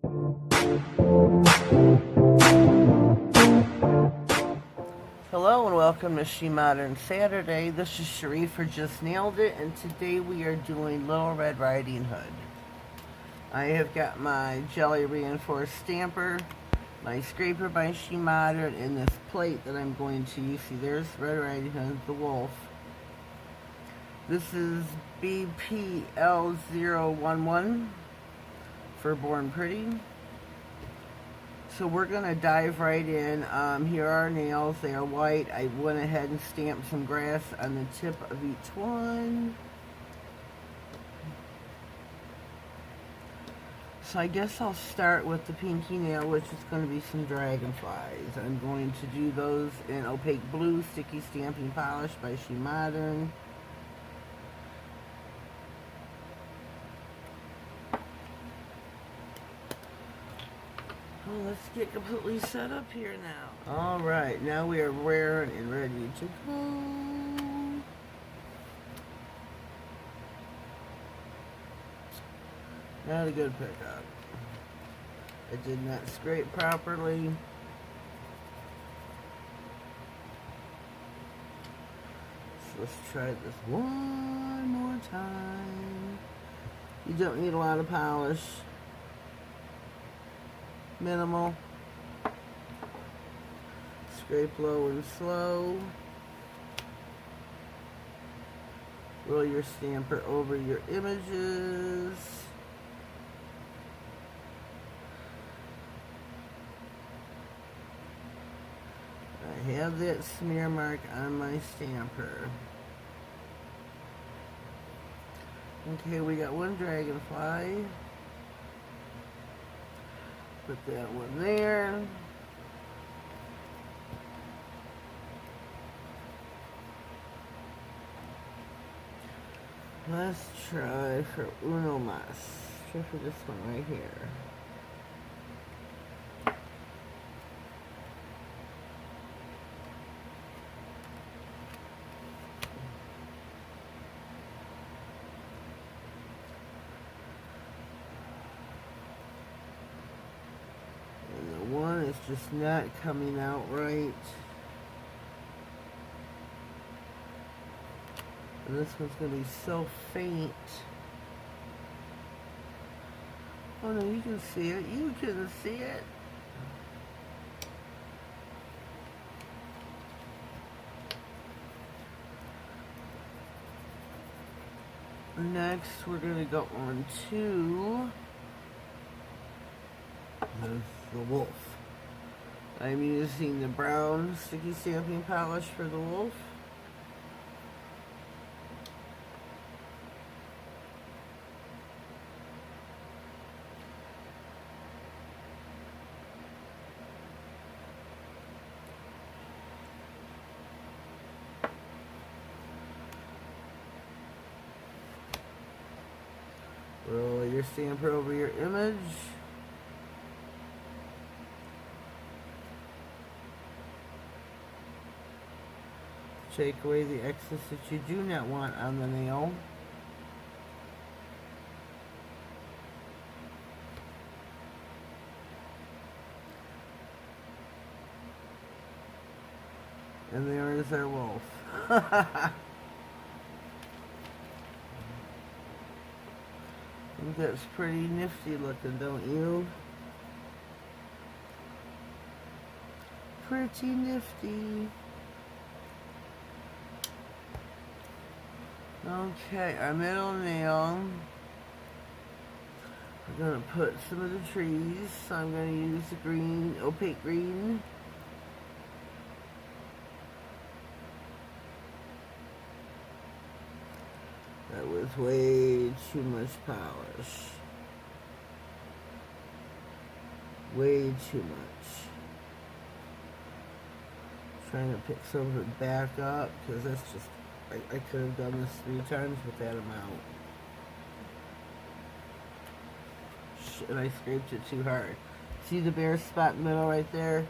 Hello and welcome to SheModern Saturday. This is Cherie for Just Nailed It, and today we are doing Little Red Riding Hood. I have got my jelly reinforced stamper, my scraper by SheModern, and this plate that I'm going to use. See, there's Red Riding Hood, the wolf. This is BPL011 for Born Pretty. So we're going to dive right in. Here are our nails. They are white. I went ahead and stamped some grass on the tip of each one. So I guess I'll start with the pinky nail, which is going to be some dragonflies. I'm going to do those in opaque blue sticky stamping polish by SheModern. Let's get completely set up here now. Alright, now we are raring and ready to go. Not a good pickup. I did not scrape properly. So let's try this one more time. You don't need a lot of polish. Minimal. Scrape low and slow. Roll your stamper over your images. I have that smear mark on my stamper. Okay, we got one dragonfly. Put that one there. Let's try for uno mas. Try for this one right here. It's just not coming out right. And this one's going to be so faint. Oh no, you can see it. You can see it. Next, we're going to go on to the wolf. I'm using the brown sticky stamping polish for the wolf. Roll your stamper over your image. Take away the excess that you do not want on the nail. And there is our wolf. I think that's pretty nifty looking, don't you? Pretty nifty. Okay, our middle nail. We're going to put some of the trees. So I'm going to use the green, opaque green. That was way too much polish. Way too much. Trying to pick some of it back up because that's just, I could have done this 3 times with that amount. And I scraped it too hard. See the bare spot in the middle right there?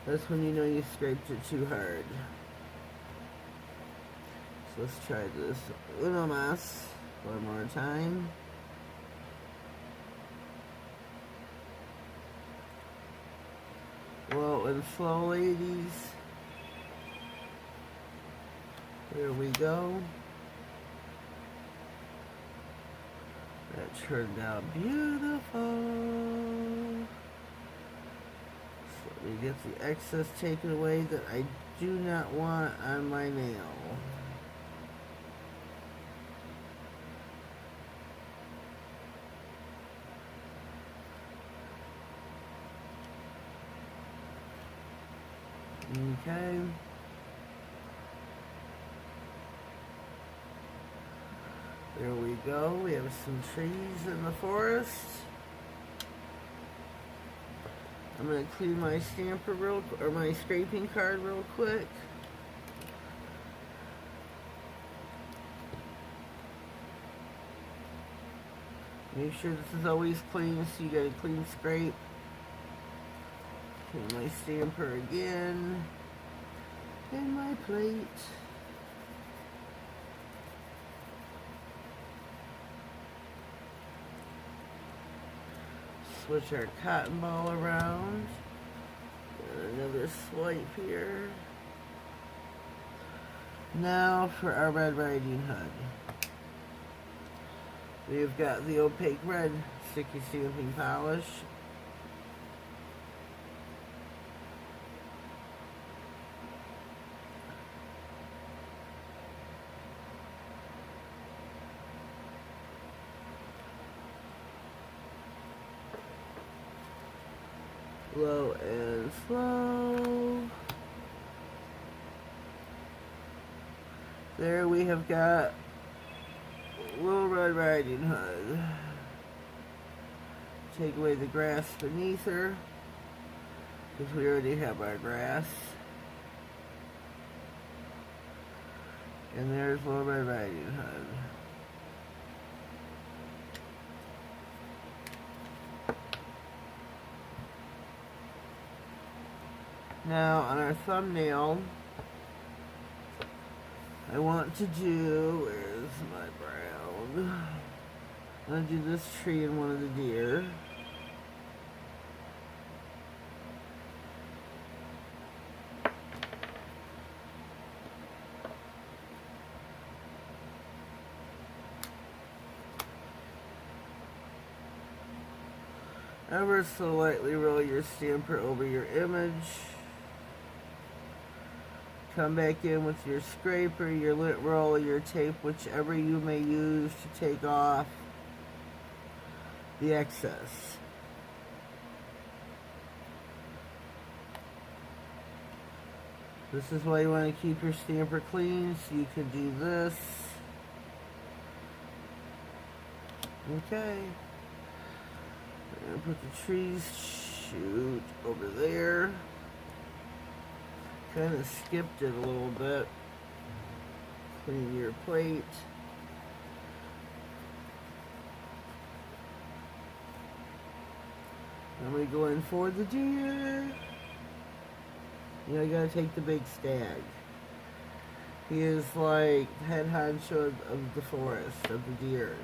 That's when you know you scraped it too hard. So let's try this uno mas one more time. and slow, ladies. There we go. That turned out beautiful. So let me get the excess taken away that I do not want on my nail. Okay. There we go. We have some trees in the forest. I'm going to clean my stamper or my scraping card real quick. Make sure this is always clean, so you got a clean scrape. Clean my stamper again. And my plate. Switch our cotton ball around. And another swipe here. Now for our Red Riding Hood. We've got the opaque red sticky stamping polish. Low and slow. There we have got Little Red Riding Hood. Take away the grass beneath her, because we already have our grass. And there's Little Red Riding Hood. Now on our thumbnail, I want to do, where's my brown? I'm going to do this tree and one of the deer. Ever so lightly roll your stamper over your image. Come back in with your scraper, your lint roll, your tape, whichever you may use to take off the excess. This is why you want to keep your stamper clean, so you can do this. Okay. I'm going to put the trees shoot over there. Kind of skipped it a little bit. Clean your plate. I'm going to go in for the deer. You know, you got to take the big stag. He is like head honcho of the forest, of the deers.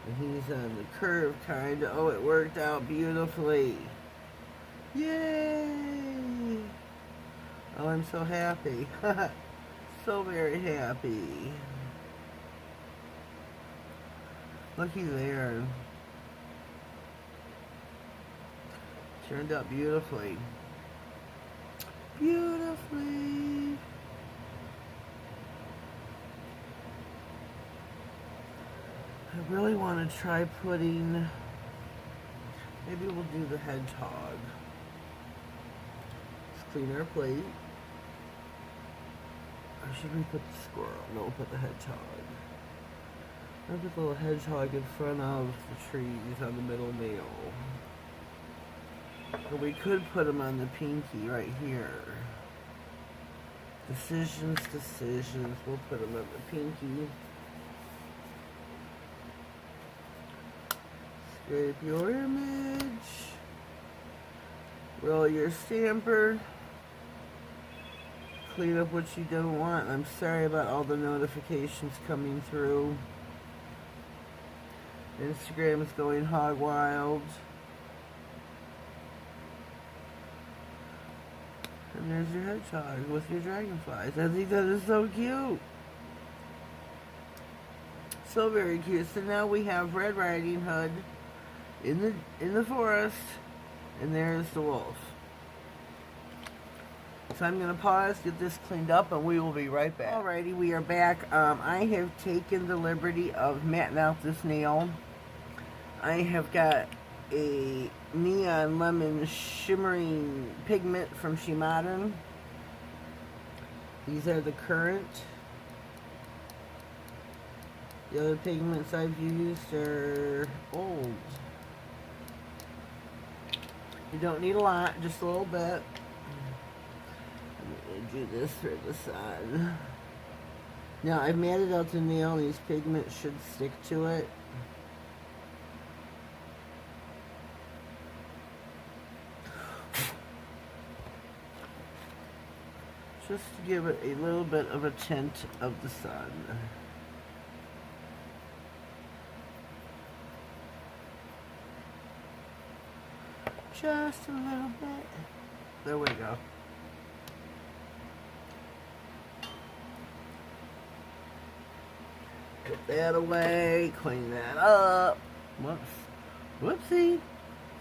And he's on the curve, kind of. Oh, it worked out beautifully. Yay! Oh, I'm so happy. So very happy. Looky there. Turned out beautifully. Beautifully. I really want to try putting, maybe we'll do the hedgehog. Let's clean our plate. Or should we put the squirrel? No, we'll put the hedgehog. I'll put the little hedgehog in front of the trees on the middle nail. Or we could put him on the pinky right here. Decisions. We'll put him on the pinky. Scrape your image. Roll your stamper. Clean up what you don't want. I'm sorry about all the notifications coming through. Instagram is going hog wild. And there's your hedgehog with your dragonflies. I think that is so cute. So very cute. So now we have Red Riding Hood in the forest, and there's the wolf. So I'm going to pause, get this cleaned up, and we will be right back. Alrighty, we are back. I have taken the liberty of matting out this nail. I have got a neon lemon shimmering pigment from SheModern. These are the current. The other pigments I've used are old. You don't need a lot, just a little bit. I'm going to do this for the sun. Now I've matted out the nail, and these pigments should stick to it. Just to give it a little bit of a tint of the sun. Just a little bit. There we go. Put that away, clean that up. Whoops. Whoopsie.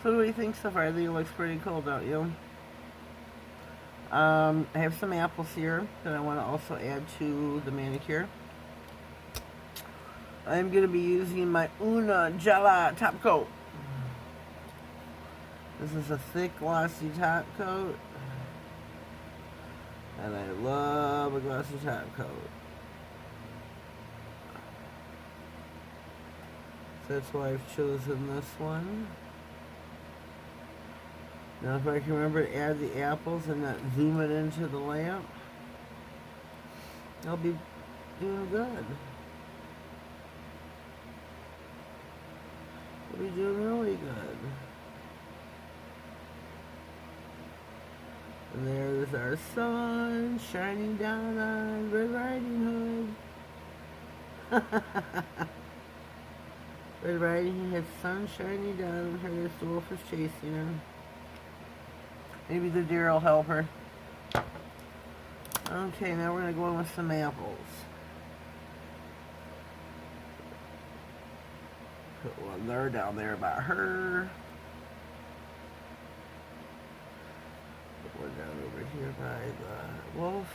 So what do you think so far? I think it looks pretty cool, don't you? I have some apples here that I want to also add to the manicure. I'm going to be using my Una Gela top coat. This is a thick, glossy top coat. And I love a glossy top coat. So that's why I've chosen this one. Now if I can remember to add the apples and not zoom it into the lamp, I'll be doing good. I'll be doing really good. And there's our sun shining down on Red Riding Hood. Red Riding Hood has sun shining down on her as the wolf is chasing her. Maybe the deer will help her. Okay, now we're going to go in with some apples. Put one there down there by her. Put one down over here by the wolf.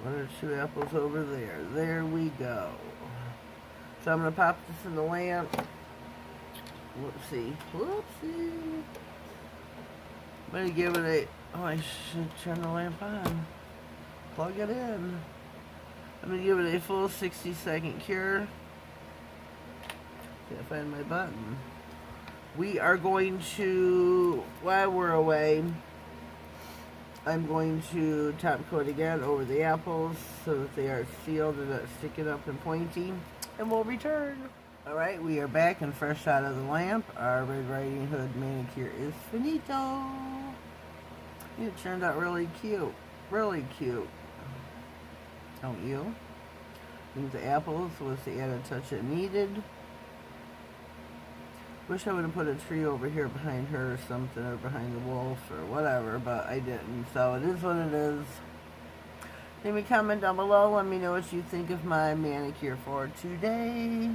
One or two apples over there. There we go. So I'm going to pop this in the lamp. Whoopsie. Whoopsie. I'm going to give it a... Oh, I should turn the lamp on. Plug it in. I'm going to give it a full 60-second cure. Can't find my button. We are going to... While we're away... I'm going to top coat again over the apples so that they are sealed and not sticking up and pointy. And we'll return. Alright, we are back and fresh out of the lamp. Our Red Riding Hood manicure is finito. It turned out really cute. Really cute. Don't you? I think the apples was the added touch it needed. Wish I would have put a tree over here behind her or something, or behind the wolf or whatever, but I didn't. So it is what it is. Leave me a comment down below. Let me know what you think of my manicure for today.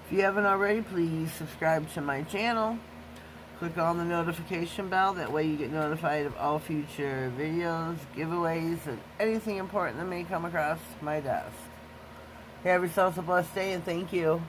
If you haven't already, please subscribe to my channel. Click on the notification bell. That way you get notified of all future videos, giveaways, and anything important that may come across my desk. Have yourselves a blessed day, and thank you.